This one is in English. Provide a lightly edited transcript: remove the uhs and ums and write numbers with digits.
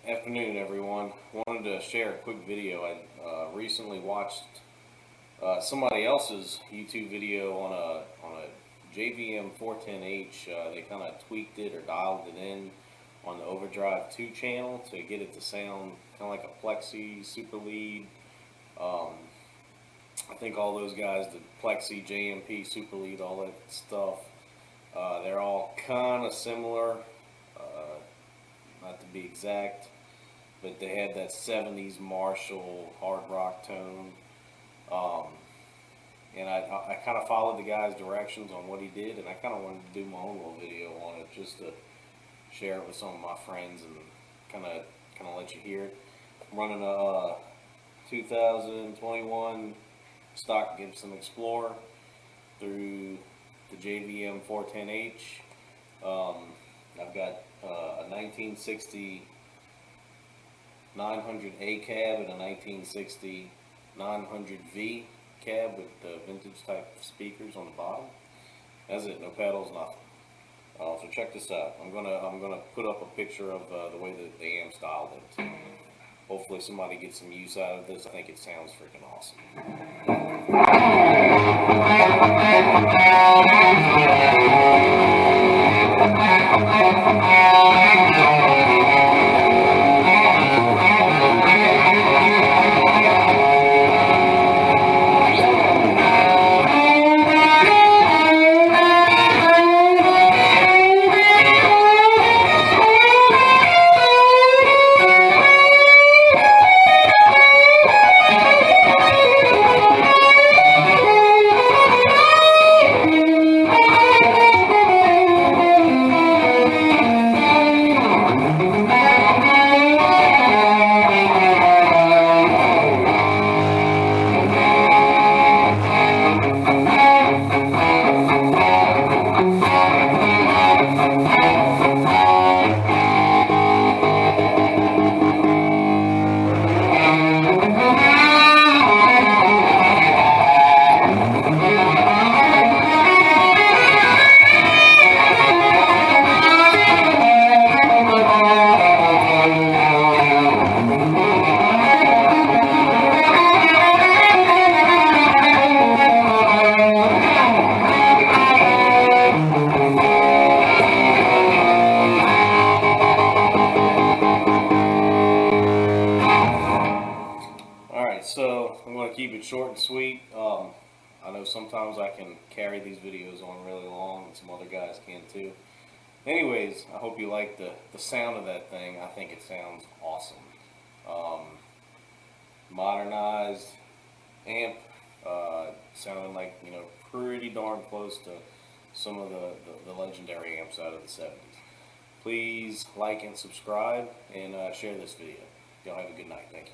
Afternoon, everyone. Wanted to share a quick video. I recently watched somebody else's YouTube video on a JVM410H. They kind of tweaked it or dialed it in on the Overdrive 2 channel to get it to sound kind of like a Plexi Super Lead. I think all those guys, the Plexi, JMP, Super Lead, all that stuff, they're all kind of similar. Not to be exact, but they had that 70s Marshall hard rock tone. And I kind of followed the guy's directions on what he did, and I kind of wanted to do my own little video on it just to share it with some of my friends and kind of let you hear it. I'm running a 2021 stock Gibson Explorer through the JVM410H. I've got a 1960 900A cab and a 1960 900V cab with the vintage type speakers on the bottom. That's it, no pedals, nothing. So check this out. I'm gonna put up a picture of the way that the amp styled it. Hopefully somebody gets some use out of this. I think it sounds freaking awesome. So I'm going to keep it short and sweet. I know sometimes I can carry these videos on really long, and some other guys can too. Anyways, I hope you like the sound of that thing. I think it sounds awesome. Modernized amp, sounding like, you know, pretty darn close to some of the legendary amps out of the 70s. Please like and subscribe and share this video. Y'all have a good night. Thank you.